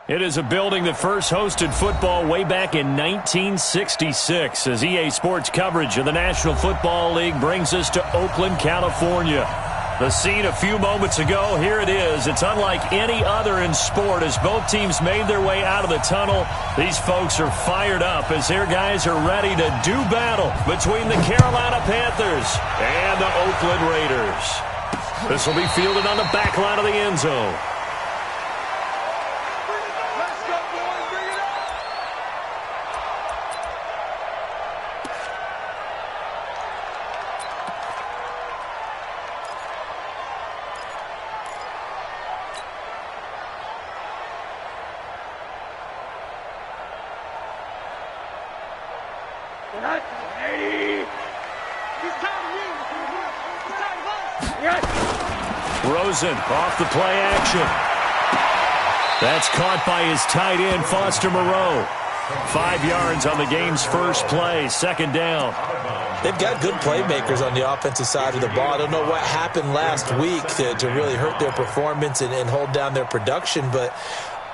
It is a building that first hosted football way back in 1966 as EA Sports coverage of the National Football League brings us to Oakland, California. The scene a few moments ago, here it is. It's unlike any other in sport as both teams made their way out of the tunnel. These folks are fired up as their guys are ready to do battle between the Carolina Panthers and the Oakland Raiders. This will be fielded on the back line of the end zone. Rosen off the play action. That's caught by his tight end, Foster Moreau. 5 yards on the game's first play, second down. They've got good playmakers on the offensive side of the ball. I don't know what happened last week to really hurt their performance and hold down their production, but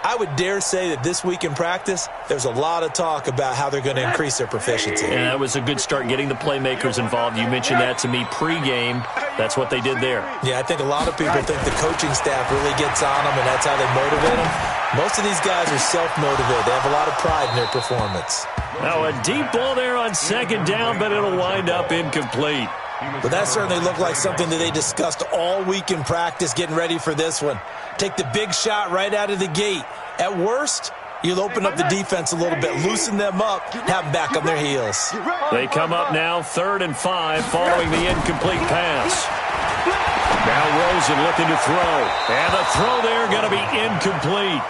I would dare say that this week in practice, there's a lot of talk about how they're going to increase their proficiency. Yeah, that was a good start getting the playmakers involved. You mentioned that to me pregame. That's what they did there. Yeah, I think a lot of people think the coaching staff really gets on them, and that's how they motivate them. Most of these guys are self-motivated. They have a lot of pride in their performance. Now a deep ball there on second down, but it'll wind up incomplete. But that certainly looked like something that they discussed all week in practice, getting ready for this one. Take the big shot right out of the gate. At worst, you'll open up the defense a little bit, loosen them up, have them back on their heels. They come up now 3rd and 5 following the incomplete pass. Now Rosen looking to throw. And the throw there going to be incomplete.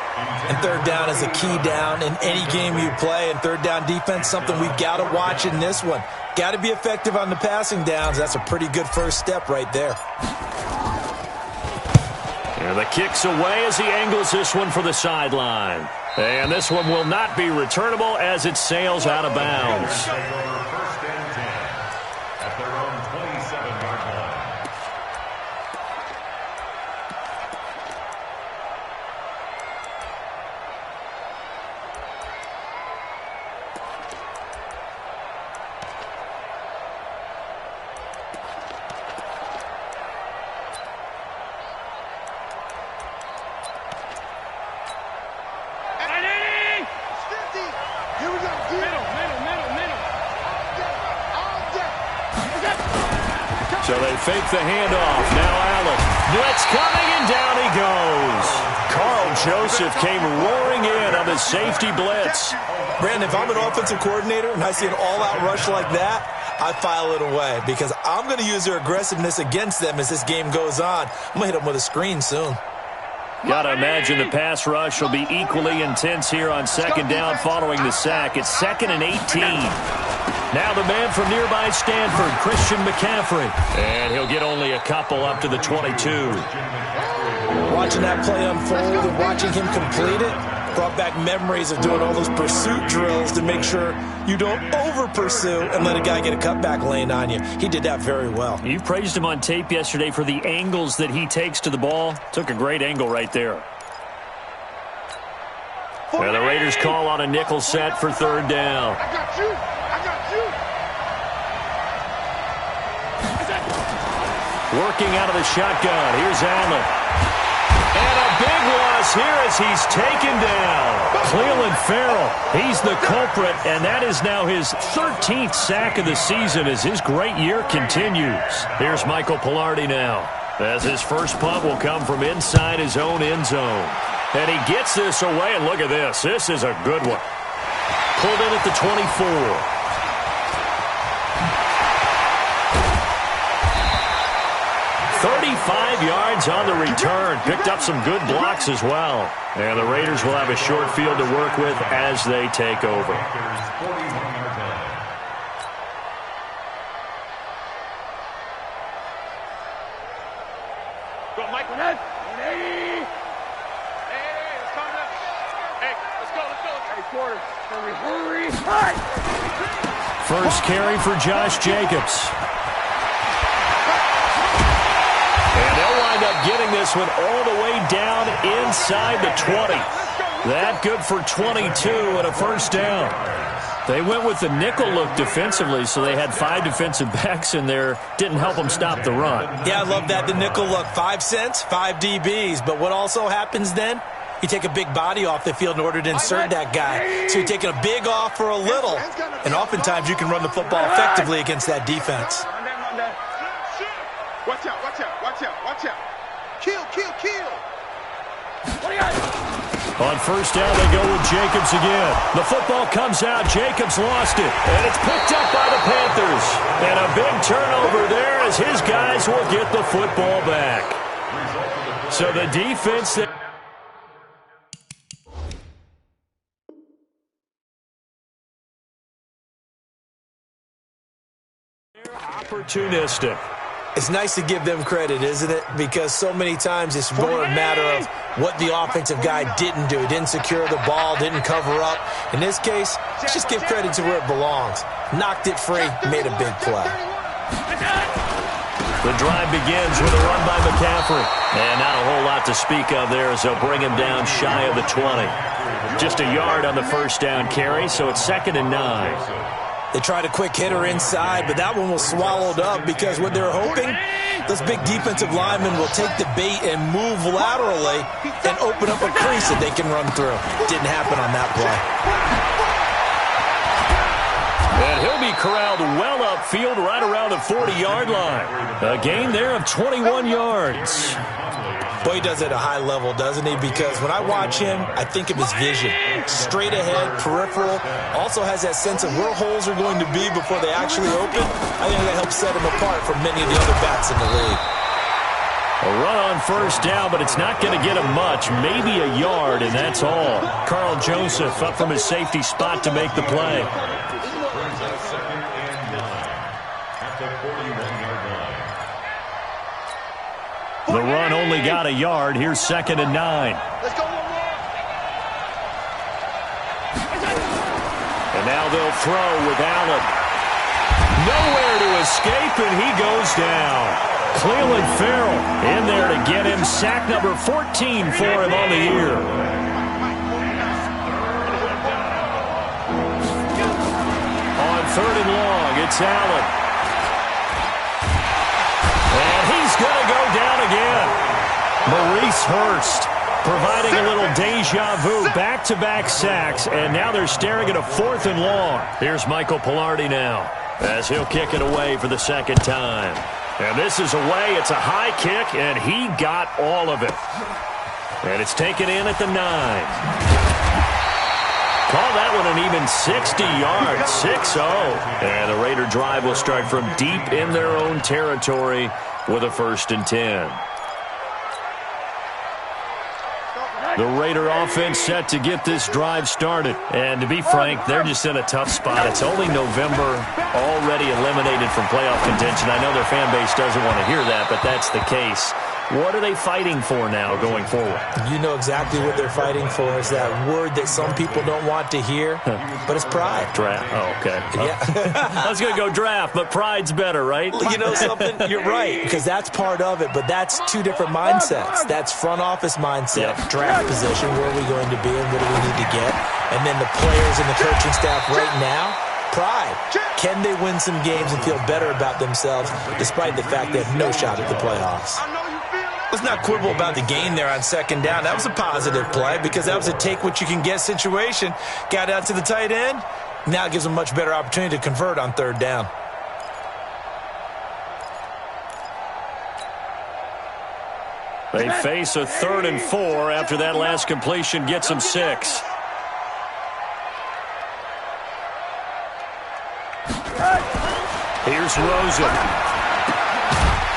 And third down is a key down in any game you play. And third down defense, something we've got to watch in this one. Got to be effective on the passing downs. That's a pretty good first step right there. And the kick's away as he angles this one for the sideline. And this one will not be returnable as it sails out of bounds. So they fake the handoff. Now Allen. Blitz coming, and down he goes. Carl Joseph came roaring in on the safety blitz. Brandon, if I'm an offensive coordinator and I see an all-out rush like that, I file it away because I'm going to use their aggressiveness against them as this game goes on. I'm going to hit them with a screen soon. Got to imagine the pass rush will be equally intense here on second down following the sack. It's 2nd and 18. Now the man from nearby Stanford, Christian McCaffrey. And he'll get only a couple up to the 22. Watching that play unfold and watching him complete it brought back memories of doing all those pursuit drills to make sure you don't over-pursue and let a guy get a cutback lane on you. He did that very well. You praised him on tape yesterday for the angles that he takes to the ball. Took a great angle right there. Now the Raiders call on a nickel set for third down. I got you. Working out of the shotgun. Here's Allen. And a big loss here as he's taken down. Cleveland Farrell, he's the culprit, and that is now his 13th sack of the season as his great year continues. Here's Michael Pilardi now, as his first punt will come from inside his own end zone. And he gets this away, and look at this. This is a good one. Pulled in at the 24. 35 yards on the return. Picked up some good blocks as well. And the Raiders will have a short field to work with as they take over. Go, Mike. 180. Hey, it's coming up. Hey, let's go. Hey, quarter. Hurry. First carry for Josh Jacobs. And they'll wind up getting this one all the way down inside the 20. That good for 22 and a first down. They went with the nickel look defensively, so they had 5 defensive backs in there. Didn't help them stop the run. Yeah, I love that, the nickel look. 5 cents, 5 DBs. But what also happens then? You take a big body off the field in order to insert that guy. So you're taking a big off for a little. And oftentimes you can run the football effectively against that defense. Watch out, watch out, watch out, watch out. Kill, kill, kill. What do you got? On first down, they go with Jacobs again. The football comes out. Jacobs lost it. And it's picked up by the Panthers. And a big turnover there as his guys will get the football back. So the defense... opportunistic. It's nice to give them credit, isn't it? Because so many times it's more a matter of what the offensive guy didn't do. Didn't secure the ball, didn't cover up. In this case, let's just give credit to where it belongs. Knocked it free, made a big play. The drive begins with a run by McCaffrey. And not a whole lot to speak of there as they'll bring him down shy of the 20. Just a yard on the first down carry, so it's 2nd and 9. They tried a quick hitter inside, but that one was swallowed up because what they're hoping, those big defensive linemen will take the bait and move laterally and open up a crease that they can run through. Didn't happen on that play. And he'll be corralled well upfield right around the 40-yard line. A gain there of 21 yards. Boy, he does it at a high level, doesn't he? Because when I watch him, I think of his vision. Straight ahead, peripheral. Also has that sense of where holes are going to be before they actually open. I think that helps set him apart from many of the other backs in the league. A run on first down, but it's not going to get him much. Maybe a yard, and that's all. Carl Joseph up from his safety spot to make the play. The run only got a yard. Here's 2nd and 9. Let's go, one more. And now they'll throw with Allen. Nowhere to escape, and he goes down. Cleveland Farrell in there to get him. Sack number 14 for him on the year. On 3rd and long, it's Allen. And he's going to go down again. Maurice Hurst providing a little deja vu, back-to-back sacks, and now they're staring at a 4th and long. Here's Michael Pilardi now as he'll kick it away for the 2nd time. And this is away. It's a high kick, and he got all of it. And it's taken in at the 9. Call that one an even 60 yards, 6-0. And the Raider drive will start from deep in their own territory with a 1st and 10. The Raider offense set to get this drive started. And to be frank, they're just in a tough spot. It's only November, already eliminated from playoff contention. I know their fan base doesn't want to hear that, but that's the case. What are they fighting for now going forward? You know exactly what they're fighting for. Is that word that some people don't want to hear, but it's pride. Draft. Oh, okay. Yeah. I was going to go draft, but pride's better, right? You know something? You're right, because that's part of it, but that's 2 different mindsets. That's front office mindset, draft position, where are we going to be and what do we need to get? And then the players and the coaching staff right now, pride. Can they win some games and feel better about themselves despite the fact they have no shot at the playoffs? Let's not quibble about the gain there on 2nd down. That was a positive play because that was a take-what-you-can-get situation. Got out to the tight end. Now it gives them a much better opportunity to convert on 3rd down. They face a 3rd and 4 after that last completion gets them 6. Here's Rosen.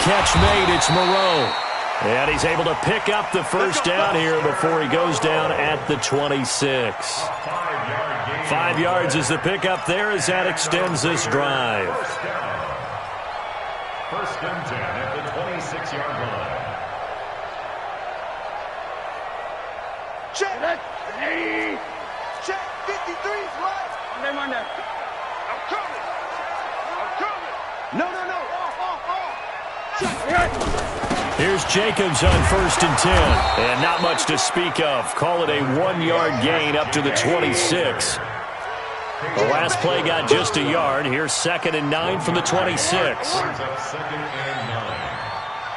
Catch made, it's Moreau. And he's able to pick up the first down here before he goes down at the 26. 5 yards is the pickup there as that extends this drive. 1st and 10 at the 26-yard line. Check. Hey. Check. 53's right. Monday. I'm coming. No. Check. Here's Jacobs on 1st and 10. And not much to speak of. Call it a 1-yard gain up to the 26. The last play got just a yard. Here's 2nd and 9 from the 26. 2nd and 9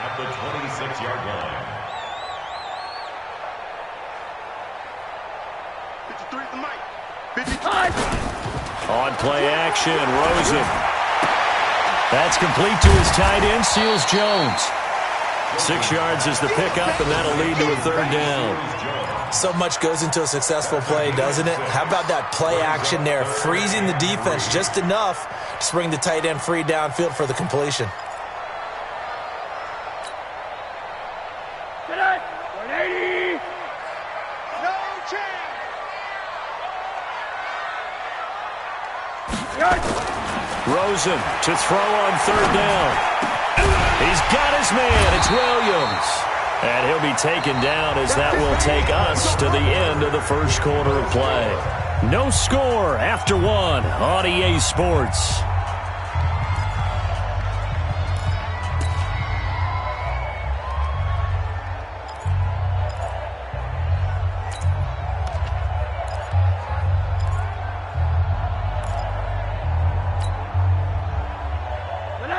at the 26-yard line. 53 at the mic. 55. On play action, Rosen. That's complete to his tight end, Seals Jones. 6 yards is the pickup, and that'll lead to a 3rd down. So much goes into a successful play, doesn't it? How about that play action there, freezing the defense just enough to bring the tight end free downfield for the completion. Get it. 180. No chance. Rosen to throw on 3rd down. He's got his man. It's Williams. And he'll be taken down as that will take us to the end of the first quarter of play. No score after 1 on EA Sports.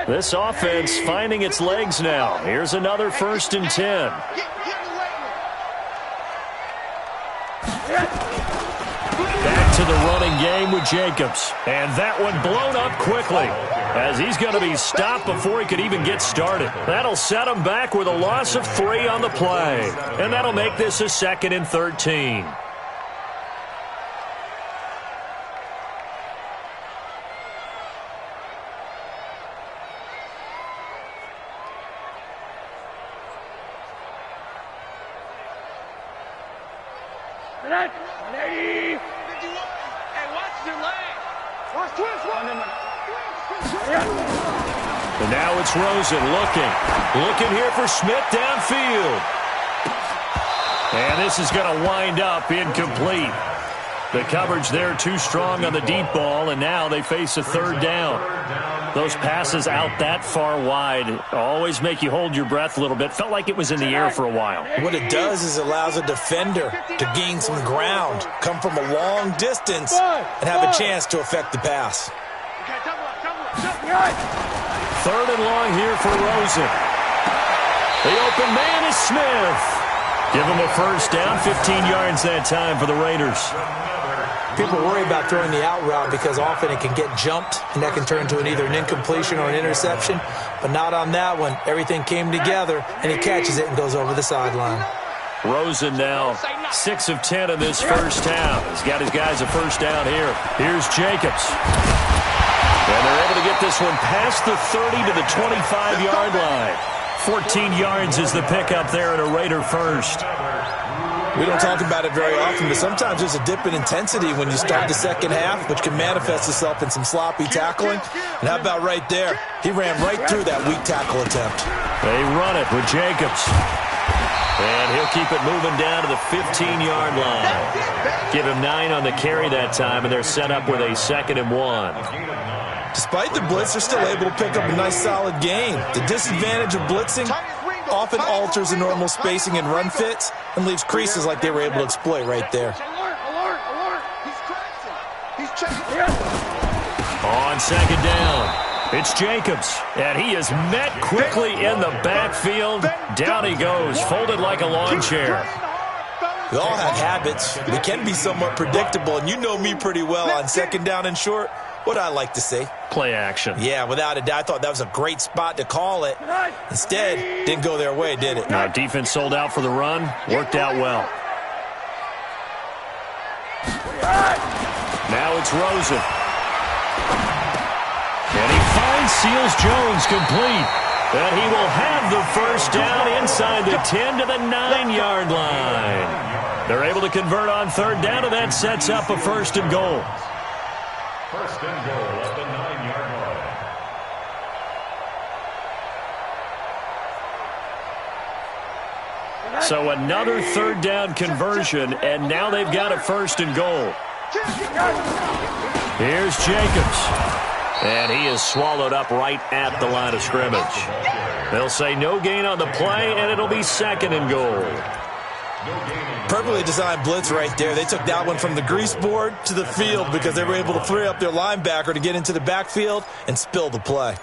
This offense finding its legs now. Here's another 1st and 10. Back to the running game with Jacobs. And that one blown up quickly as he's going to be stopped before he could even get started. That'll set him back with a loss of 3 on the play. And that'll make this a 2nd and 13. And now it's Rosen looking here for Smith downfield. And this is going to wind up incomplete. The coverage there too strong on the deep ball, and now they face a 3rd down. Those passes out that far wide always make you hold your breath a little bit. Felt like it was in the air for a while. What it does is allows a defender to gain some ground, come from a long distance, and have a chance to affect the pass. 3rd and long here for Rosen. The open man is Smith. Give him a 1st down, 15 yards that time for the Raiders. People worry about throwing the out route because often it can get jumped, and that can turn into either an incompletion or an interception. But not on that one. Everything came together, and he catches it and goes over the sideline. Rosen now 6 of 10 in this first half. He's got his guys a 1st down here. Here's Jacobs. And they're able to get this one past the 30 to the 25-yard line. 14 yards is the pickup there at a Raider 1st. We don't talk about it very often, but sometimes there's a dip in intensity when you start the second half, which can manifest itself in some sloppy tackling. And how about right there? He ran right through that weak tackle attempt. They run it with Jacobs. And he'll keep it moving down to the 15-yard line. Give him 9 on the carry that time, and they're set up with a 2nd and 1. Despite the blitz, they're still able to pick up a nice solid gain. The disadvantage of blitzing often alters the normal spacing and run fits and leaves creases like they were able to exploit right there. Alert. He's chasing. On 2nd down, it's Jacobs. And he is met quickly in the backfield. Down he goes, folded like a lawn chair. We all have habits. We can be somewhat predictable, and you know me pretty well on 2nd down and short. What I like to say. Play action. Yeah, without a doubt. I thought that was a great spot to call it. Instead, didn't go their way, did it? Now, defense sold out for the run. Worked out well. Now it's Rosen. And he finds Seals Jones complete. And he will have the 1st down inside the 10 to the 9-yard line. They're able to convert on 3rd down, and that sets up a 1st and goal. 1st and goal at the 9-yard line. So another 3rd down conversion, and now they've got a 1st and goal. Here's Jacobs. And he is swallowed up right at the line of scrimmage. They'll say no gain on the play, and it'll be 2nd and goal. Perfectly designed blitz right there. They took that one from the grease board to the field because they were able to free up their linebacker to get into the backfield and spill the play.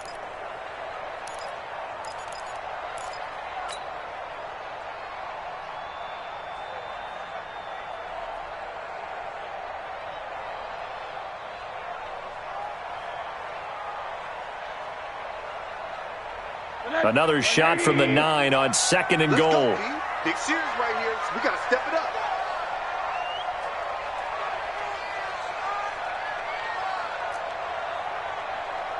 Another shot from the 9 on 2nd and goal. Big series right here. So we got to step it up.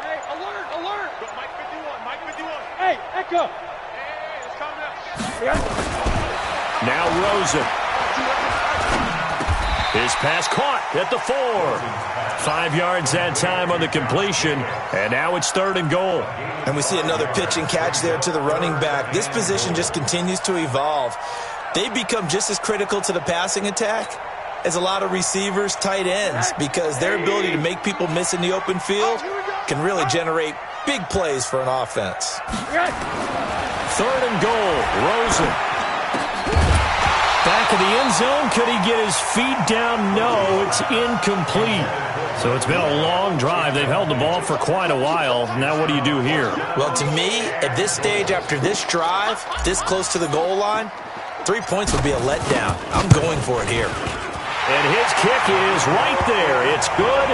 Hey, alert, alert. Mike 51, Mike 51. Hey, Echo. Hey, it's coming up. Now Rosen. His pass caught at the 4. 5 yards that time on the completion, and now it's 3rd and goal. And we see another pitch and catch there to the running back. This position just continues to evolve. They become just as critical to the passing attack as a lot of receivers, tight ends, because their ability to make people miss in the open field can really generate big plays for an offense. 3rd and goal, Rosen. Back of the end zone. Could he get his feet down? No, it's incomplete. So it's been a long drive. They've held the ball for quite a while. Now what do you do here? Well, to me, at this stage after this drive, this close to the goal line, 3 points would be a letdown. I'm going for it here. And his kick is right there. It's good.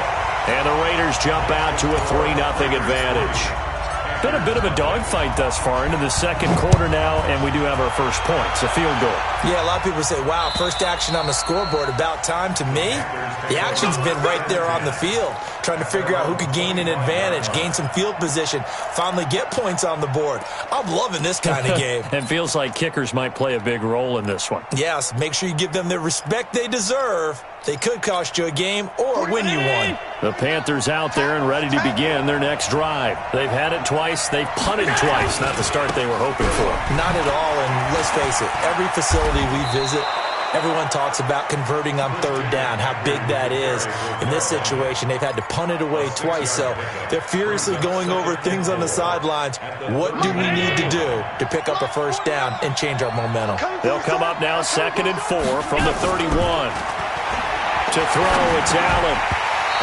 And the Raiders jump out to a 3-0 advantage. Been a bit of a dogfight thus far into the 2nd quarter now, and we do have our first points, a field goal. Yeah, a lot of people say, wow, first action on the scoreboard, about time. To me, the action's been right there on the field, trying to figure out who could gain an advantage, gain some field position, finally get points on the board. I'm loving this kind of game. And feels like kickers might play a big role in this one. Yes, make sure you give them the respect they deserve. They could cost you a game or win you one. The Panthers out there and ready to begin their next drive. They've had it twice. They've punted twice. Not the start they were hoping for. Not at all, and let's face it, every facility we visit, everyone talks about converting on 3rd down, how big that is. In this situation, they've had to punt it away twice, so they're furiously going over things on the sidelines. What do we need to do to pick up a first down and change our momentum? They'll come up now 2nd and 4 from the 31. To throw, it's Allen.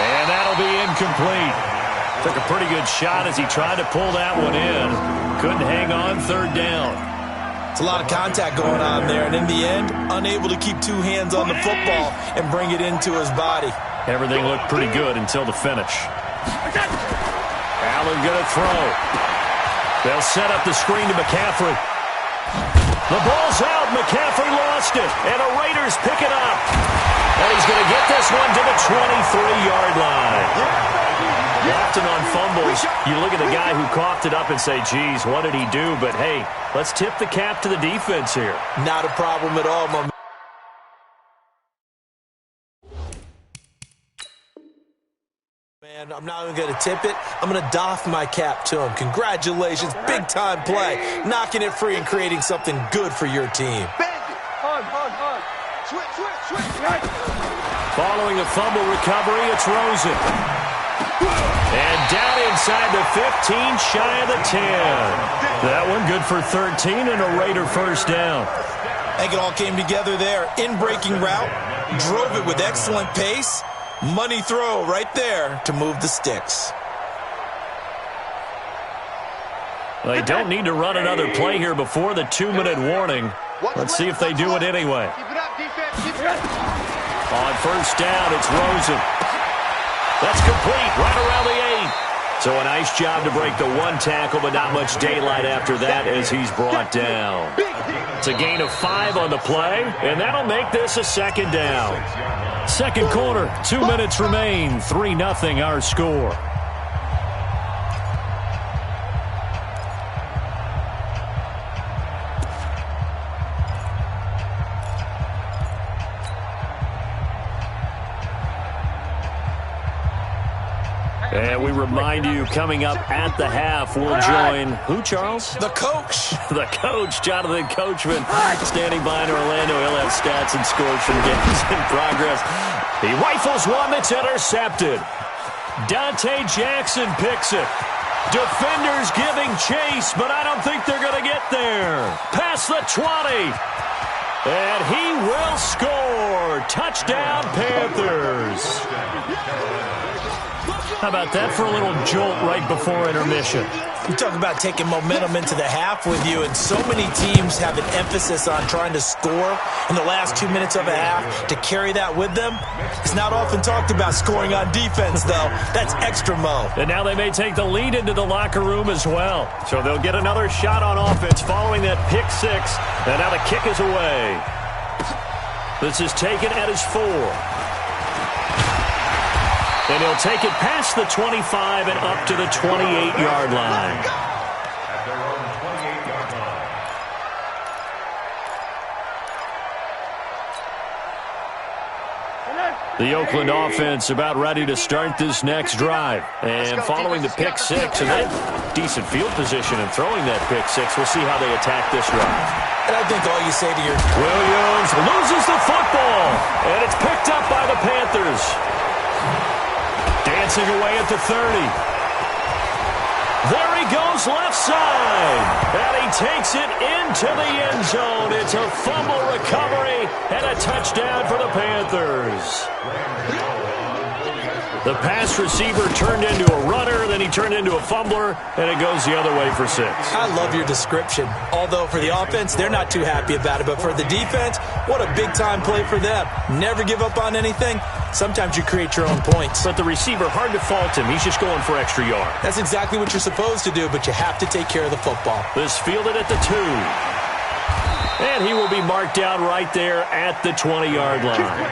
And that'll be incomplete. Took a pretty good shot as he tried to pull that one in. Couldn't hang on 3rd down. It's a lot of contact going on there, and in the end, unable to keep 2 hands on the football and bring it into his body. Everything looked pretty good until the finish. Allen going to throw. They'll set up the screen to McCaffrey. The ball's out. McCaffrey lost it, and the Raiders pick it up. And he's going to get this one to the 23-yard line. Often on fumbles, you look at the guy who coughed it up and say, geez, what did he do? But, hey, let's tip the cap to the defense here. Not a problem at all, my man. I'm not even going to tip it. I'm going to doff my cap to him. Congratulations. Big-time play. Knocking it free and creating something good for your team. Hug. Switch. Following a fumble recovery, it's Rosen. And down inside the 15, shy of the 10. That one good for 13 and a Raider first down. I think it all came together there. In-breaking route. Drove it with excellent pace. Money throw right there to move the sticks. They don't need to run another play here before the 2-minute warning. Let's see if they do it anyway. Keep it up, defense. Keep it up. On first down, it's Rosen. That's complete right around the 8. So a nice job to break the 1 tackle, but not much daylight after that as he's brought down. It's a gain of 5 on the play, and that'll make this a 2nd down. 2nd quarter, 2 minutes remain, 3-0 our score. And we remind you, coming up at the half, we'll join who, Charles? The coach. The coach, Jonathan Coachman, standing by in Orlando. He'll have stats and scores from games in progress. He rifles one that's intercepted. Dante Jackson picks it. Defenders giving chase, but I don't think they're going to get there. Past the 20. And he will score. Touchdown, Panthers. How about that for a little jolt right before intermission? You talk about taking momentum into the half with you, and so many teams have an emphasis on trying to score in the last 2 minutes of a half. To carry that with them, it's not often talked about scoring on defense, though. That's extra mo. And now they may take the lead into the locker room as well. So they'll get another shot on offense following that pick six. And now the kick is away. This is taken at his 4. And he'll take it past the 25 and up to the 28-yard line. At their own 28-yard line. The Oakland offense about ready to start this next drive. And following the pick six, and then decent field position and throwing that pick six, we'll see how they attack this drive. And I think all you say to your... Williams loses the football, and it's picked up by the Panthers. Dancing away at the 30. There he goes left side. And he takes it into the end zone. It's a fumble recovery and a touchdown for the Panthers. The pass receiver turned into a runner, then he turned into a fumbler, and it goes the other way for 6. I love your description. Although for the offense, they're not too happy about it. But for the defense, what a big-time play for them. Never give up on anything. Sometimes you create your own points. But the receiver, hard to fault him. He's just going for extra yard. That's exactly what you're supposed to do, but you have to take care of the football. This fielded at the 2. And he will be marked down right there at the 20-yard line.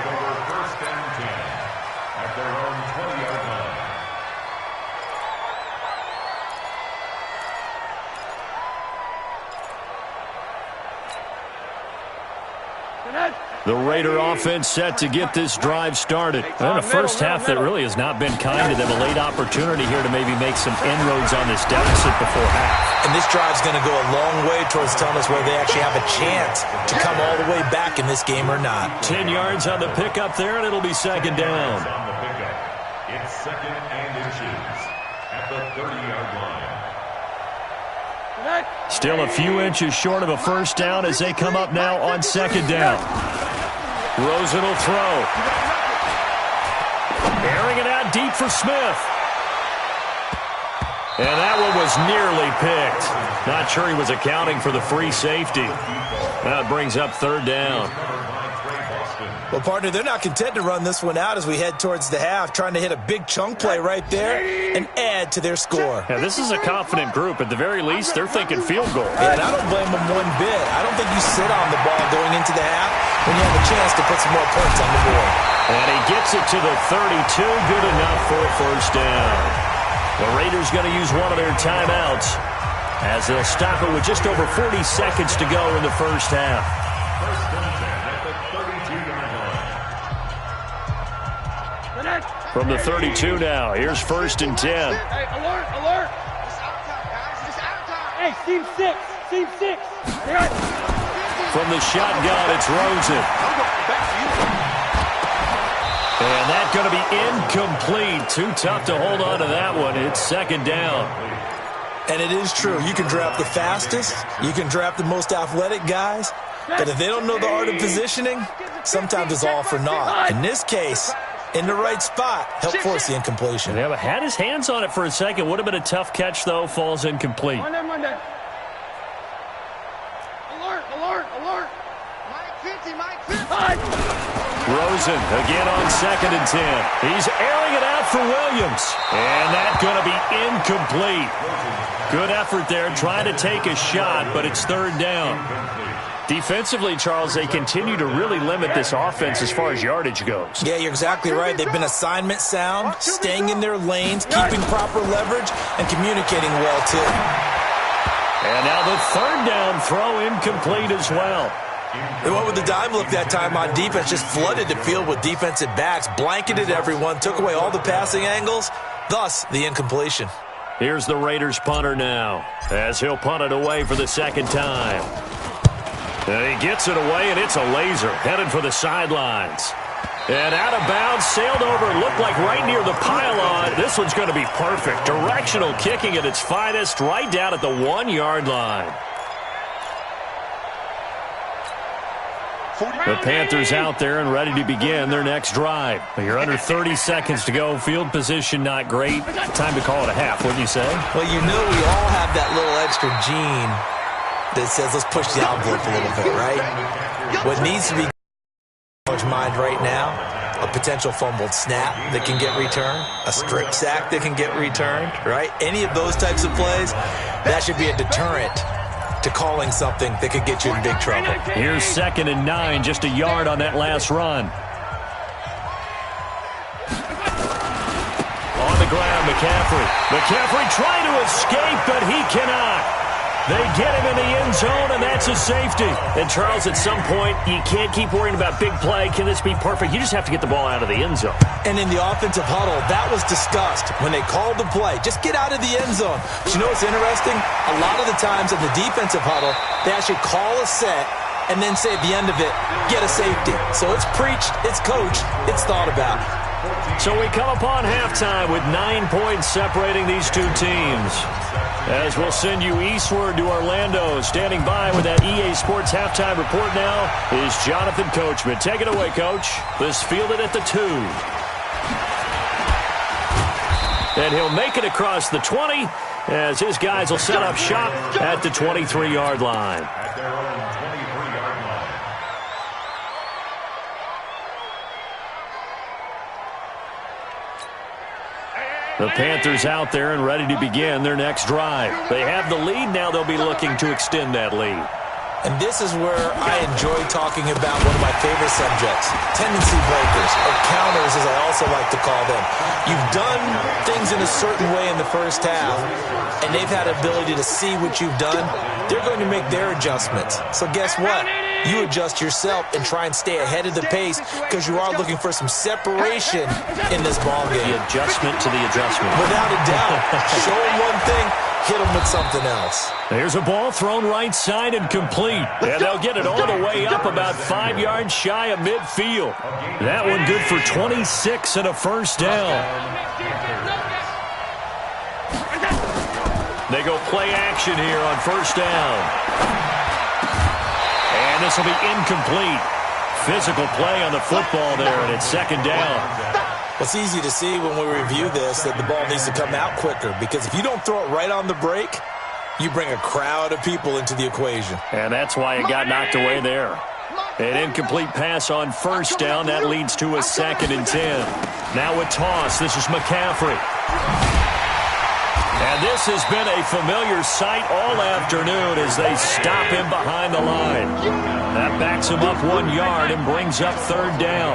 The Raider offense set to get this drive started. And a first half that really has not been kind to them. A late opportunity here to maybe make some inroads on this deficit before half. And this drive's going to go a long way towards telling us whether they actually have a chance to come all the way back in this game or not. 10 yards on the pickup there, and it'll be second down. On the pickup, it's second and inches at the 30-yard line. Still a few inches short of a first down as they come up now on second down. Rosen will throw. Airing it out deep for Smith. And that one was nearly picked. Not sure he was accounting for the free safety. Now it brings up third down. Well, partner, they're not content to run this one out as we head towards the half, trying to hit a big chunk play right there and add to their score. Yeah, this is a confident group. At the very least, they're thinking field goal. Yeah, and I don't blame them one bit. I don't think you sit on the ball going into the half when you have a chance to put some more points on the board. And he gets it to the 32. Good enough for a first down. The Raiders going to use one of their timeouts as they'll stop it with just over 40 seconds to go in the first half. First and 10 at the 32-yard line. From the 32 now, here's first and 10. Hey, alert, alert. It's out time, guys. It's out time. Hey, team 6. Team 6. From the shotgun, it's Rosen. And that's going to be incomplete. Too tough to hold on to that one. It's second down. And it is true. You can draft the fastest. You can draft the most athletic guys. But if they don't know the art of positioning, sometimes it's all for naught. In this case, in the right spot, help force the incompletion. Yeah, but had his hands on it for a second. Would have been a tough catch, though. Falls incomplete. Monday. Alert, alert, alert. Mike 50. Rosen again on second and 10. He's airing it out for Williams. And that's going to be incomplete. Good effort there, trying to take a shot, but it's third down. Defensively, Charles, they continue to really limit this offense as far as yardage goes. Yeah, you're exactly right. They've been assignment sound, staying in their lanes, keeping proper leverage, and communicating well, too. And now the third down throw incomplete as well. They went with the dime look that time on defense, just flooded the field with defensive backs, blanketed everyone, took away all the passing angles, thus the incompletion. Here's the Raiders punter now, as he'll punt it away for the second time. And he gets it away, and it's a laser, headed for the sidelines. And out of bounds, sailed over, looked like right near the pylon. This one's going to be perfect. Directional kicking at its finest, right down at the 1-yard line. The Panthers out there and ready to begin their next drive. You're under 30 seconds to go. Field position not great. Time to call it a half, wouldn't you say? Well, you know we all have that little extra gene that says let's push the envelope a little bit, right? What needs to be in mind right now, a potential fumbled snap that can get returned, a strip sack that can get returned, right? Any of those types of plays, that should be a deterrent to calling something that could get you in big trouble. Here's 2nd and 9, just a yard on that last run. On the ground, McCaffrey trying to escape, but he cannot. They get him in the end zone, and that's a safety. And, Charles, at some point, you can't keep worrying about big play. Can this be perfect? You just have to get the ball out of the end zone. And in the offensive huddle, that was discussed when they called the play. Just get out of the end zone. But you know what's interesting? A lot of the times in the defensive huddle, they actually call a set and then say at the end of it, get a safety. So it's preached, it's coached, it's thought about. So we come upon halftime with 9 points separating these two teams. As we'll send you eastward to Orlando. Standing by with that EA Sports halftime report now is Jonathan Coachman. Take it away, Coach. This fielded at the 2. And he'll make it across the 20 as his guys will set up shop at the 23-yard line. At their own 23-yard line. The Panthers out there and ready to begin their next drive. They have the lead. Now they'll be looking to extend that lead. And this is where I enjoy talking about one of my favorite subjects, tendency breakers, or counters as I also like to call them. You've done things in a certain way in the first half, and they've had the ability to see what you've done. They're going to make their adjustments. So guess what? You adjust yourself and try and stay ahead of the pace because you are looking for some separation in this ballgame. The adjustment to the adjustment. Without a doubt. Show them one thing, hit them with something else. There's a ball thrown right side and complete. And they'll get it all the way up about 5 yards shy of midfield. That one good for 26 and a first down. They go play action here on first down. And this will be incomplete. Physical play on the football there, and it's 2nd down. It's easy to see when we review this that the ball needs to come out quicker because if you don't throw it right on the break, you bring a crowd of people into the equation. And that's why it got knocked away there. An incomplete pass on first down. That leads to a 2nd and 10. Now a toss. This is McCaffrey. And this has been a familiar sight all afternoon as they stop him behind the line. That backs him up 1 yard and brings up 3rd down.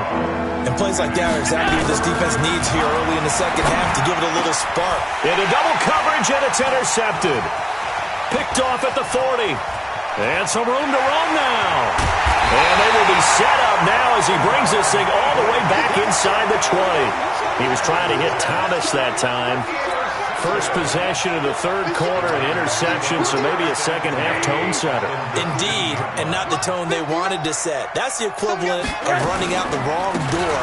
And plays like that are exactly what this defense needs here early in the second half to give it a little spark. Into double coverage, and it's intercepted. Picked off at the 40. And some room to run now. And they will be set up now as he brings this thing all the way back inside the 20. He was trying to hit Thomas that time. First possession of the 3rd quarter, an interception, so maybe a second-half tone setter. Indeed, and not the tone they wanted to set. That's the equivalent of running out the wrong door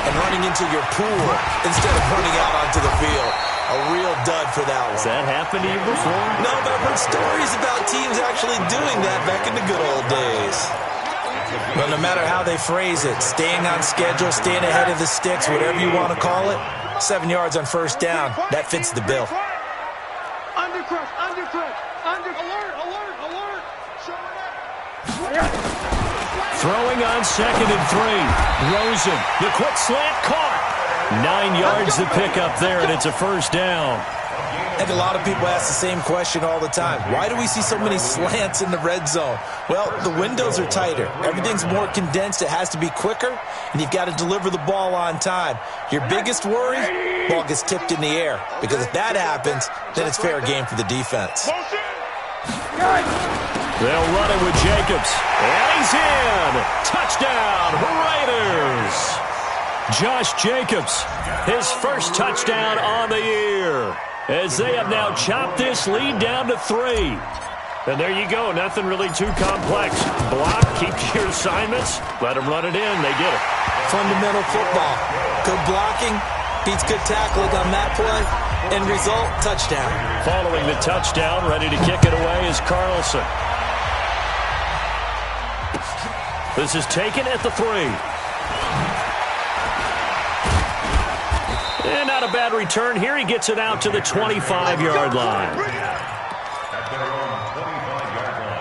and running into your pool instead of running out onto the field. A real dud for that one. Has that happened to you before? No, but I've heard stories about teams actually doing that back in the good old days. But no matter how they phrase it, staying on schedule, staying ahead of the sticks, whatever you want to call it, 7 yards on first down, that fits the bill. Undercrush, alert. Showing up. Throwing on 2nd and 3. Rosen, the quick slant caught. 9 yards to pick up there, and it's a first down. I think a lot of people ask the same question all the time. Why do we see so many slants in the red zone? Well, the windows are tighter. Everything's more condensed. It has to be quicker, and you've got to deliver the ball on time. Your biggest worry, ball gets tipped in the air, because if that happens, then it's fair game for the defense. They'll run it with Jacobs, and he's in. Touchdown, Raiders. Josh Jacobs, his first touchdown on the year, as they have now chopped this lead down to 3. And there you go, nothing really too complex. Block, keep your assignments, let them run it in. They did it. fundamental football. Good blocking, beats good tackling on that play. End result, touchdown. Following the touchdown, ready to kick it away is Carlson. This is taken at the 3. And not a bad return here. He gets it out to the 25-yard line. At their own 25-yard line.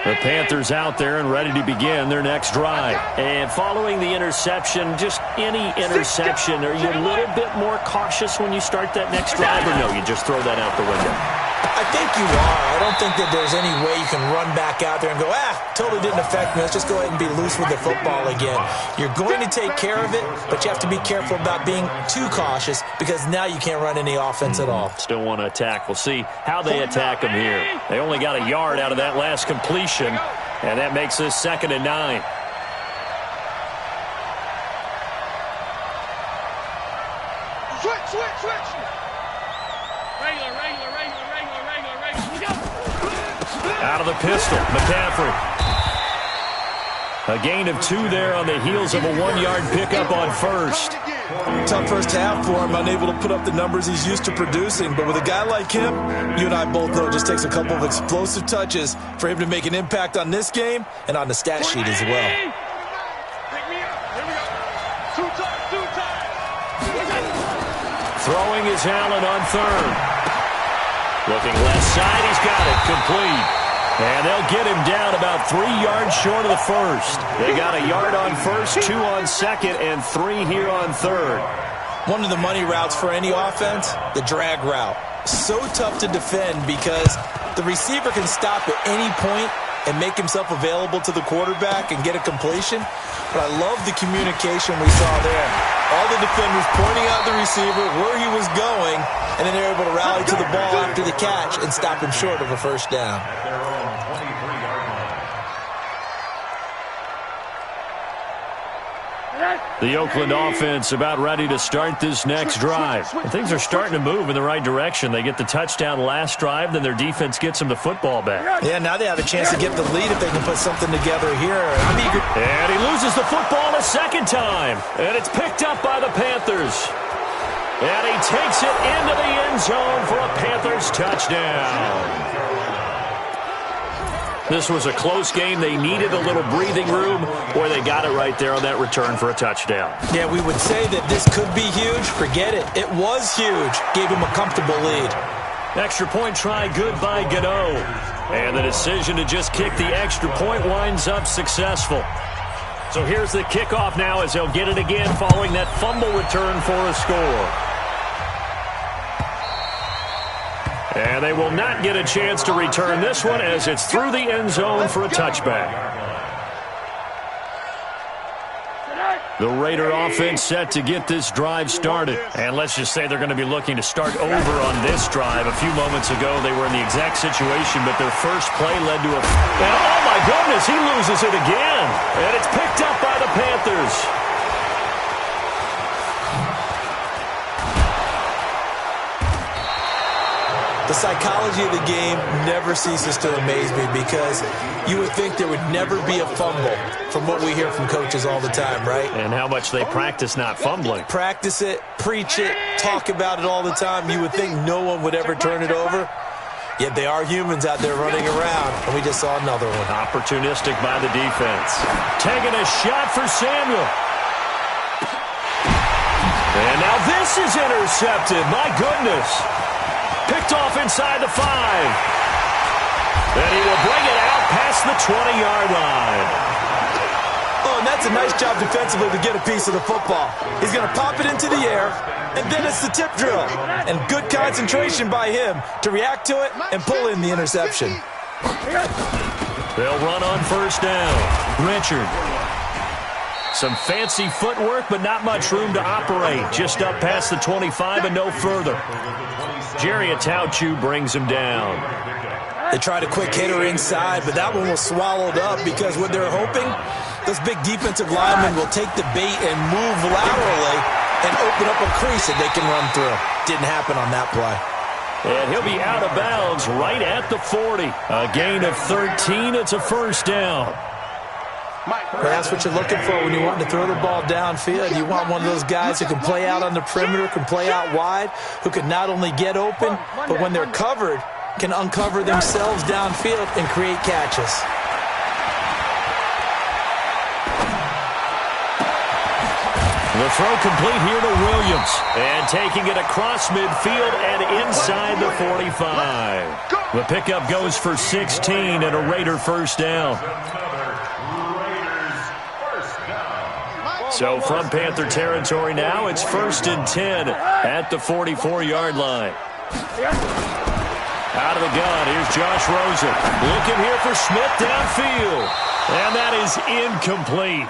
The Panthers out there and ready to begin their next drive. And following the interception, just any interception, are you a little bit more cautious when you start that next drive, or no, you just throw that out the window? I think you are. I don't think that there's any way you can run back out there and go, totally didn't affect me. Let's just go ahead and be loose with the football again. You're going to take care of it, but you have to be careful about being too cautious because now you can't run any offense at all. Still want to attack. We'll see how they attack them here. They only got a yard out of that last completion, and that makes this 2nd and 9. Switch. Regular. Out of the pistol, McCaffrey. A gain of 2 there on the heels of a 1-yard pickup on first. Tough first half for him, unable to put up the numbers he's used to producing. But with a guy like him, you and I both know it just takes a couple of explosive touches for him to make an impact on this game and on the stat sheet as well. Pick me up. Here we go. Two times. Throwing is Allen on 3rd. Looking left side, he's got it, complete. And they'll get him down about 3 yards short of the first. They got a yard on first, 2 on 2nd, and 3 here on 3rd. One of the money routes for any offense, the drag route. So tough to defend because the receiver can stop at any point and make himself available to the quarterback and get a completion. But I love the communication we saw there. All the defenders pointing out the receiver, where he was going, and then they're able to rally to the ball after the catch and stop him short of a first down. At their own 23-yard line. The Oakland offense about ready to start this next drive. And things are starting to move in the right direction. They get the touchdown last drive, then their defense gets them the football back. Yeah, now they have a chance to get the lead if they can put something together here. I'm eager. And he loses the football a second time. And it's picked up by the Panthers. And he takes it into the end zone for a Panthers touchdown. This was a close game. They needed a little breathing room, or they got it right there on that return for a touchdown. Yeah, we would say that this could be huge. Forget it. It was huge. Gave him a comfortable lead. Extra point try good by Gano. And the decision to just kick the extra point winds up successful. So here's the kickoff now as they'll get it again following that fumble return for a score. And they will not get a chance to return this one as it's through the end zone for a touchback. The Raider offense set to get this drive started. And let's just say they're going to be looking to start over on this drive. A few moments ago, they were in the exact situation, but their first play led to a... And oh, my goodness, he loses it again. And it's picked up by the Panthers. The psychology of the game never ceases to amaze me because you would think there would never be a fumble from what we hear from coaches all the time, right? And how much they practice not fumbling. Practice it, preach it, talk about it all the time. You would think no one would ever turn it over. Yet they are humans out there running around, and we just saw another one. Opportunistic by the defense. Taking a shot for Samuel. And now this is intercepted. My goodness. Picked off inside the 5. And he will bring it out past the 20-yard line. Oh, and that's a nice job defensively to get a piece of the football. He's going to pop it into the air, and then it's the tip drill. And good concentration by him to react to it and pull in the interception. They'll run on first down. Richard. Some fancy footwork, but not much room to operate. Just up past the 25 and no further. Jerry Atauchu brings him down. They tried a quick hitter inside, but that one was swallowed up because what they're hoping, those big defensive linemen will take the bait and move laterally and open up a crease that they can run through. Didn't happen on that play. And he'll be out of bounds right at the 40. A gain of 13. It's a first down. That's what you're looking for when you want to throw the ball downfield. You want one of those guys who can play out on the perimeter, can play out wide, who can not only get open, but when they're covered, can uncover themselves downfield and create catches. The throw complete here to Williams. And taking it across midfield and inside the 45. The pickup goes for 16 and a Raider first down. So from Panther territory now, it's 1st and 10 at the 44-yard line. Out of the gun, here's Josh Rosen. Looking here for Smith downfield. And that is incomplete.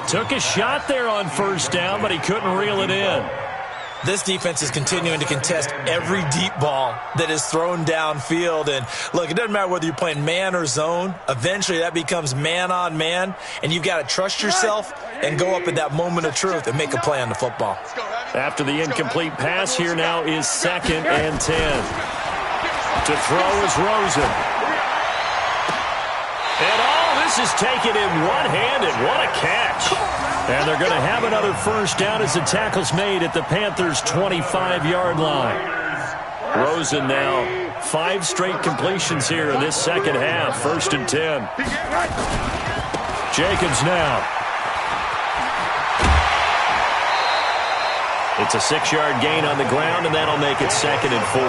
Took a shot there on first down, but he couldn't reel it in. This defense is continuing to contest every deep ball that is thrown downfield. And look, it doesn't matter whether you're playing man or zone. Eventually that becomes man on man, and you've got to trust yourself and go up at that moment of truth and make a play on the football. After the incomplete pass, here now is 2nd and 10. To throw is Rosen. And all this is taken in one-handed. What a catch. And they're going to have another first down as the tackle's made at the Panthers' 25-yard line. Rosen now 5 straight completions here in this second half. 1st and 10. Jacobs now. It's a 6-yard gain on the ground, and that'll make it 2nd and 4.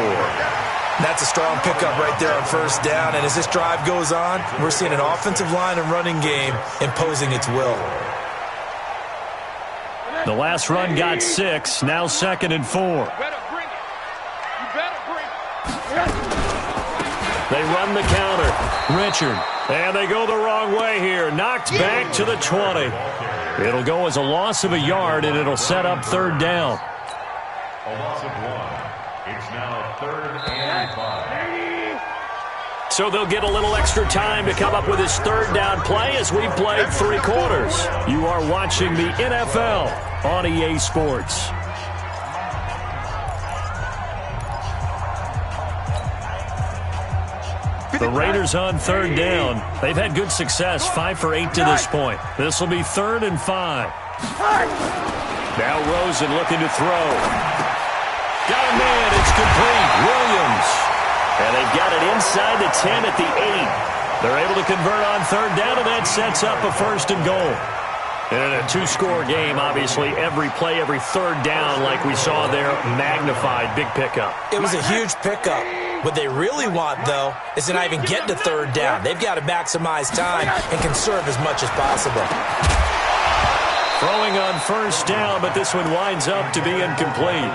That's a strong pickup right there on first down. And as this drive goes on, we're seeing an offensive line and running game imposing its will. The last run got 6. Now 2nd and 4. They run the counter. Richard. And they go the wrong way here. Knocked back to the 20. It'll go as a loss of a yard, and it'll set up 3rd down. A loss of 1. It's now 3rd and 5. So they'll get a little extra time to come up with his 3rd down play as we've played 3 quarters. You are watching the NFL on EA Sports. The Raiders on 3rd down. They've had good success, 5 for 8 to this point. This will be 3rd and 5. Now Rosen looking to throw. Got a man. It's complete. Williams. And they've got it inside the 10 at the 8. They're able to convert on 3rd down, and that sets up a 1st and goal. And in a 2-score game, obviously, every play, every 3rd down, like we saw there, magnified. Big pickup. It was a huge pickup. What they really want, though, is to not even get to 3rd down. They've got to maximize time and conserve as much as possible. Throwing on 1st down, but this one winds up to be incomplete.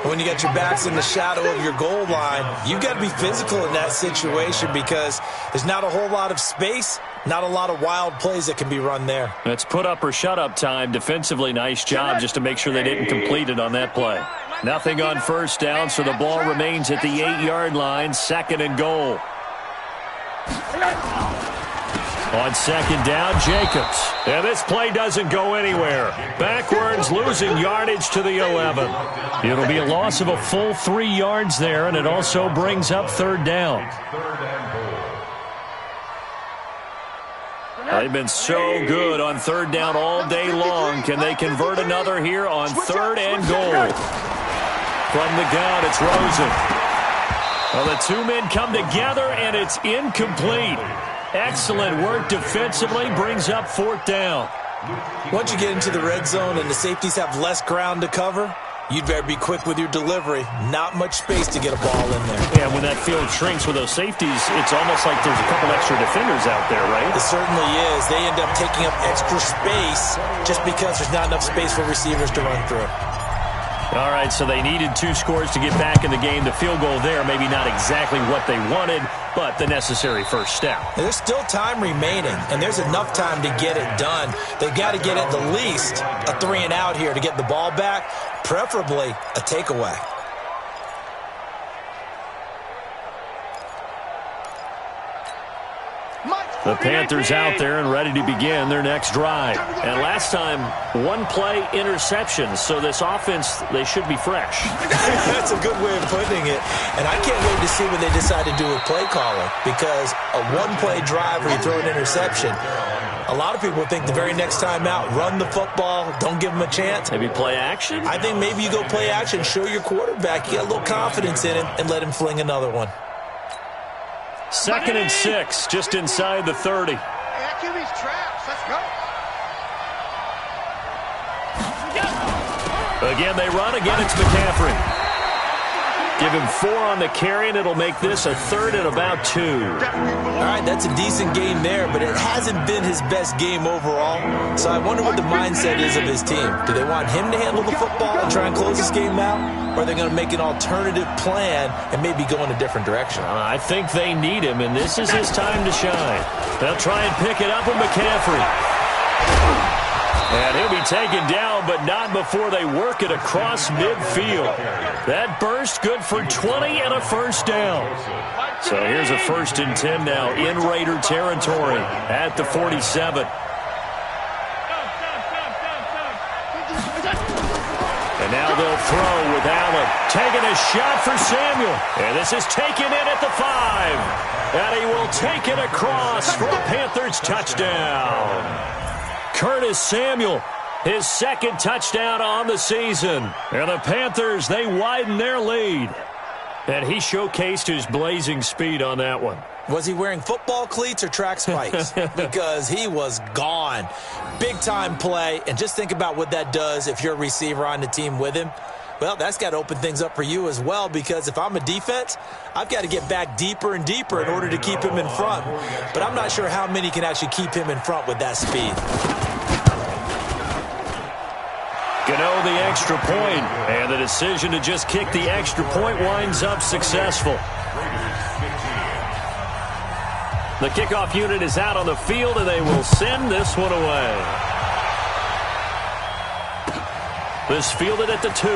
When you got your backs in the shadow of your goal line, you've got to be physical in that situation because there's not a whole lot of space, not a lot of wild plays that can be run there. It's put up or shut up time. Defensively, nice job just to make sure they didn't complete it on that play. Nothing on 1st down, so the ball remains at the 8-yard line, 2nd and goal. On 2nd down, Jacobs. And this play doesn't go anywhere. Backwards, losing yardage to the 11. It'll be a loss of a full 3 yards there, and it also brings up 3rd down. They've been so good on 3rd down all day long. Can they convert another here on 3rd and goal? From the gun, it's Rosen. Well, the 2 men come together, and it's incomplete. Excellent work defensively, brings up 4th down. Once you get into the red zone and the safeties have less ground to cover, you'd better be quick with your delivery. Not much space to get a ball in there. Yeah, when that field shrinks with those safeties, it's almost like there's a couple extra defenders out there, right? It certainly is. They end up taking up extra space just because there's not enough space for receivers to run through. All right, so they needed 2 scores to get back in the game. The field goal there, maybe not exactly what they wanted, but the necessary first step. There's still time remaining, and there's enough time to get it done. They've got to get at the least a 3 and out here to get the ball back, preferably a takeaway. The Panthers out there and ready to begin their next drive. And last time, one-play interceptions, so this offense, they should be fresh. That's a good way of putting it. And I can't wait to see what they decide to do with play calling, because a one-play drive where you throw an interception, a lot of people think the very next time out, run the football, don't give them a chance. Maybe play action? I think maybe you go play action, show your quarterback, you got a little confidence in him, and let him fling another one. 2nd and 6, just inside the 30. Hey, that QB's traps. Let's go. Again, they run. Again, it's McCaffrey. Give him 4 on the carry, and it'll make this a 3rd and about 2. All right, that's a decent game there, but it hasn't been his best game overall. So I wonder what the mindset is of his team. Do they want him to handle the football and try and close this game out? Or are they going to make an alternative plan and maybe go in a different direction? I think they need him, and this is his time to shine. They'll try and pick it up with McCaffrey. And he'll be taken down, but not before they work it across midfield. That burst good for 20 and a first down. So here's a 1st and 10 now in Raider territory at the 47. And now they'll throw with Allen. Taking a shot for Samuel. And this is taken in at the 5. And he will take it across for a Panthers touchdown. Curtis Samuel, his 2nd touchdown on the season. And the Panthers, they widen their lead. And he showcased his blazing speed on that one. Was he wearing football cleats or track spikes? Because he was gone. Big-time play, and just think about what that does if you're a receiver on the team with him. Well, that's got to open things up for you as well, because if I'm a defense, I've got to get back deeper and deeper in order to keep him in front. But I'm not sure how many can actually keep him in front with that speed. Gano the extra point, and the decision to just kick the extra point winds up successful. The kickoff unit is out on the field, and they will send this one away. This fielded at the 2.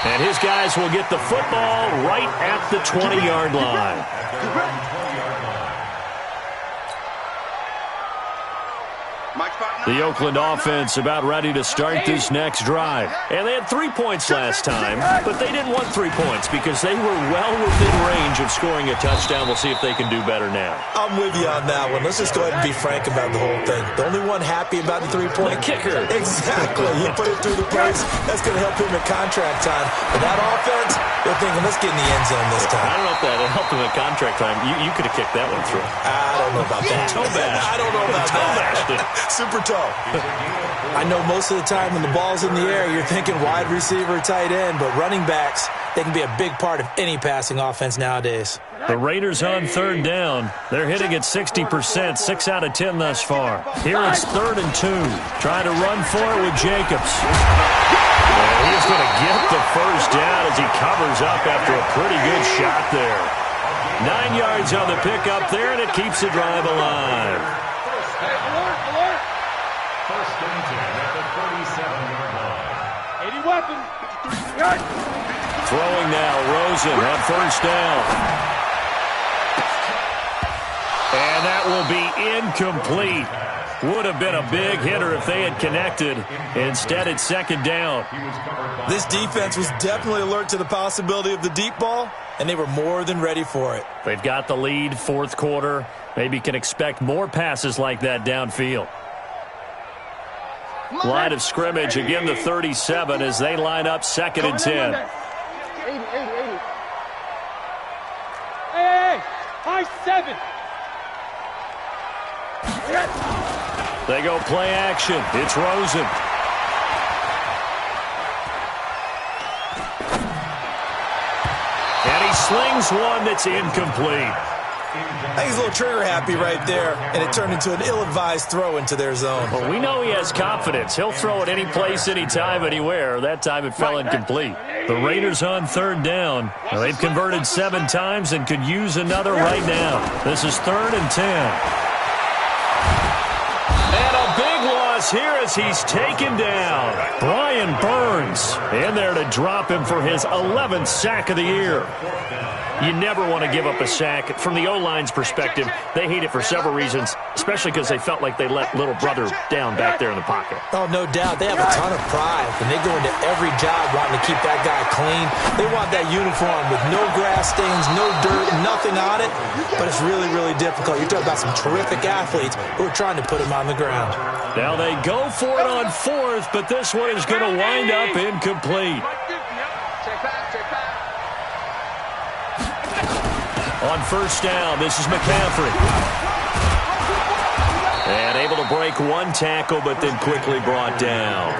And his guys will get the football right at the 20-yard line. The Oakland offense about ready to start this next drive. And they had 3 points last time, but they didn't want 3 points because they were well within range of scoring a touchdown. We'll see if they can do better now. I'm with you on that one. Let's just go ahead and be frank about the whole thing. The only one happy about the 3-point kicker. Exactly. He put it through the post. That's going to help him at contract time. But that offense, they're thinking, let's get in the end zone this time. I don't know if that helped him at contract time. You could have kicked that one through. I don't know about that. Toe bash. I don't know about that. Super toe. I know most of the time when the ball's in the air, you're thinking wide receiver, tight end, but running backs, they can be a big part of any passing offense nowadays. The Raiders on 3rd down. They're hitting at 60%, 6 out of 10 thus far. Here it's 3rd and 2. Trying to run for it with Jacobs. And he's going to get the first down as he covers up after a pretty good shot there. 9 yards on the pickup there, and it keeps the drive alive. First and 10 at the 37-yard line. 80 weapons. 53 yards. Throwing now, Rosen on 1st down. And that will be incomplete. Would have been a big hitter if they had connected. Instead, it's 2nd down. This defense was definitely alert to the possibility of the deep ball, and they were more than ready for it. They've got the lead, 4th quarter. Maybe can expect more passes like that downfield. Line of scrimmage, again the 37 as they line up 2nd and 10. 80. Hey, high 7. They go play action. It's Rosen. And he slings one that's incomplete. I think he's a little trigger happy right there, and it turned into an ill-advised throw into their zone. Well, we know he has confidence. He'll throw it any place, anytime, anywhere. That time it fell incomplete. The Raiders on 3rd down. Now, they've converted 7 times and could use another right now. This is 3rd and 10. And a big loss here as he's taken down. Brian Burns in there to drop him for his 11th sack of the year. You never want to give up a sack. From the O-line's perspective, they hate it for several reasons, especially because they felt like they let little brother down back there in the pocket. Oh, no doubt. They have a ton of pride, and they go into every job wanting to keep that guy clean. They want that uniform with no grass stains, no dirt, nothing on it, but it's really, really difficult. You're talking about some terrific athletes who are trying to put him on the ground. Now they go for it on fourth, but this one is going to wind up incomplete. On first down, this is McCaffrey. And able to break one tackle, but then quickly brought down.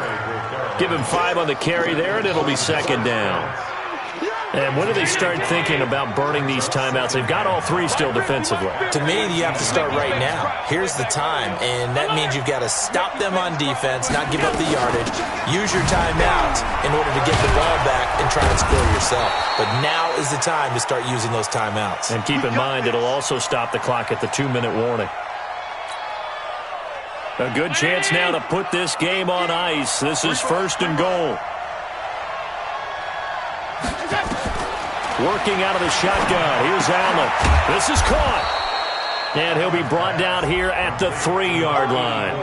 Give him 5 on the carry there, and it'll be second down. And when do they start thinking about burning these timeouts? They've got all 3 still defensively. To me, you have to start right now. Here's the time, and that means you've got to stop them on defense, not give up the yardage, use your timeouts in order to get the ball back and try and score yourself. But now is the time to start using those timeouts. And keep in mind, it'll also stop the clock at the 2-minute warning. A good chance now to put this game on ice. This is first and goal. Working out of the shotgun. Here's Allen. This is caught. And he'll be brought down here at the 3-yard line.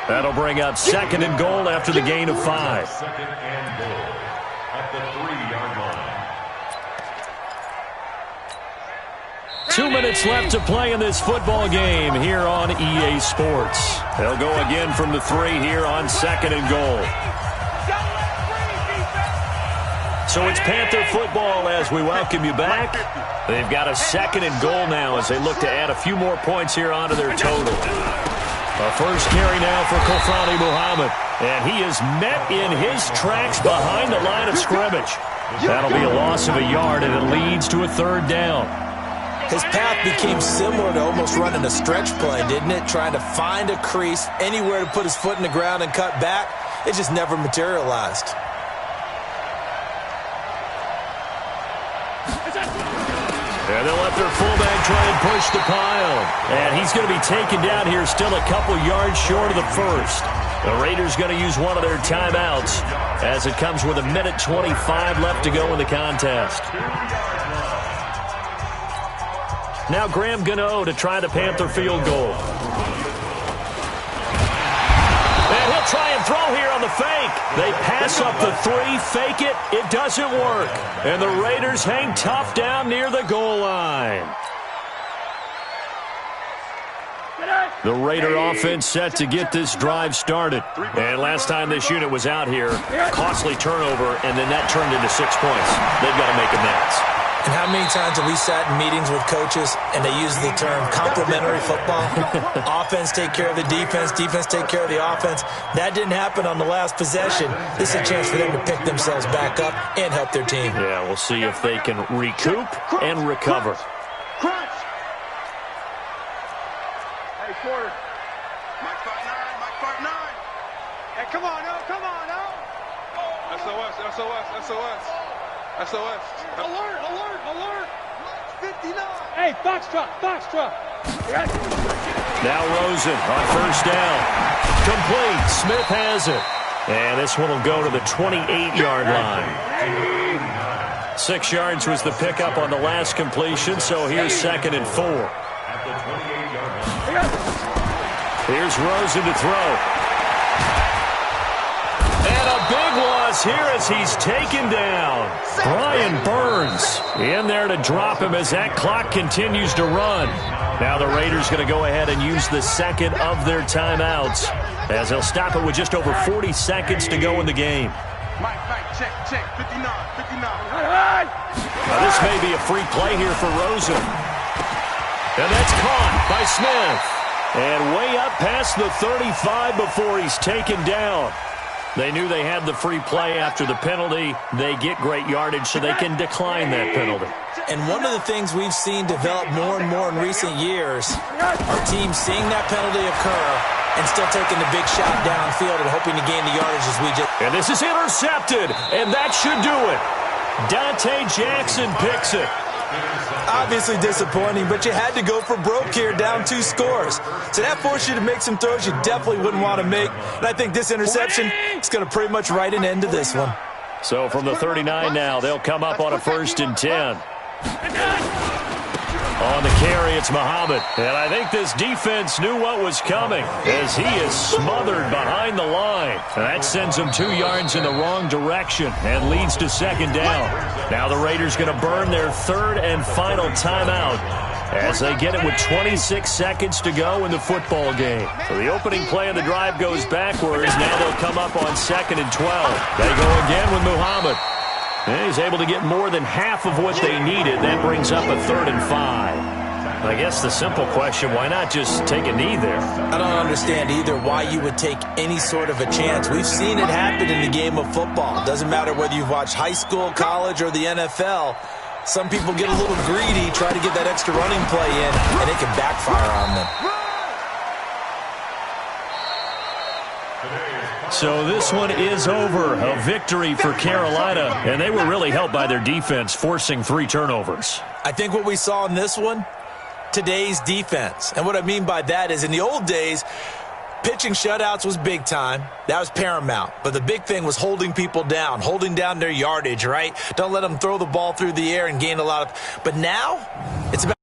That'll bring up second and goal after the gain of 5. Second and goal at the 3-yard line. 2 minutes left to play in this football game here on EA Sports. They'll go again from the 3 here on second and goal. So it's Panther football as we welcome you back. They've got a second and goal now as they look to add a few more points here onto their total. A first carry now for Kofrani Muhammad. And he is met in his tracks behind the line of scrimmage. That'll be a loss of a yard, and it leads to a third down. His path became similar to almost running a stretch play, didn't it? Trying to find a crease, anywhere to put his foot in the ground and cut back. It just never materialized. And they'll let their fullback try and push the pile. And he's going to be taken down here still a couple yards short of the first. The Raiders going to use one of their timeouts as it comes with 1:25 left to go in the contest. Now Graham Gano to try the Panther field goal. And he'll try and throw here on the fake. They pass up the 3, fake it. It doesn't work. And the Raiders hang tough down near the goal line. The Raider offense set to get this drive started. And last time this unit was out here, costly turnover, and then that turned into 6 points. They've got to make amends. And how many times have we sat in meetings with coaches and they use the term complementary football? Offense take care of the defense, defense take care of the offense. That didn't happen on the last possession. This is a chance for them to pick themselves back up and help their team. Yeah, we'll see if they can recoup and recover. Crunch! Hey, quarter. Mike part 9, Mike part 9. Hey, come on, no, come on, no. SOS, SOS, SOS. SOS. Alert, alert, alert. 59. Hey, Foxtrot, Foxtrot. Now Rosen on first down. Complete. Smith has it. And this one will go to the 28-yard line. 6 yards was the pickup on the last completion, so here's second and 4. At the 28-yard line. Here's Rosen to throw. And a big loss here as he's taken down. Brian Burns in there to drop him as that clock continues to run. Now the Raiders going to go ahead and use the second of their timeouts as they'll stop it with just over 40 seconds to go in the game. Mike, check, 59, 59. Now this may be a free play here for Rosen. And that's caught by Smith. And way up past the 35 before he's taken down. They knew they had the free play after the penalty. They get great yardage so they can decline that penalty. And one of the things we've seen develop more and more in recent years are teams seeing that penalty occur and still taking the big shot downfield and hoping to gain the yardage as we just... And this is intercepted, and that should do it. Dante Jackson picks it. Obviously disappointing, but you had to go for broke here, down 2 scores. So that forced you to make some throws you definitely wouldn't want to make. And I think this interception is going to pretty much write an end to this one. So from the 39 now, they'll come up on a 1st and 10. On the carry, it's Muhammad. And I think this defense knew what was coming as he is smothered behind the line. And that sends him 2 yards in the wrong direction and leads to second down. Now the Raiders going to burn their third and final timeout as they get it with 26 seconds to go in the football game. So the opening play of the drive goes backwards. Now they'll come up on 2nd and 12. They go again with Muhammad. And he's able to get more than half of what they needed. That brings up a 3rd and 5. I guess the simple question, why not just take a knee there? I don't understand either why you would take any sort of a chance. We've seen it happen in the game of football. Doesn't matter whether you've watched high school, college, or the NFL. Some people get a little greedy, try to get that extra running play in, and it can backfire on them. So this one is over. A victory for Carolina, and they were really helped by their defense, forcing 3 turnovers. I think what we saw in this one, today's defense. And what I mean by that is in the old days, pitching shutouts was big time. That was paramount. But the big thing was holding people down, holding down their yardage, right? Don't let them throw the ball through the air and gain a lot of... But now, it's about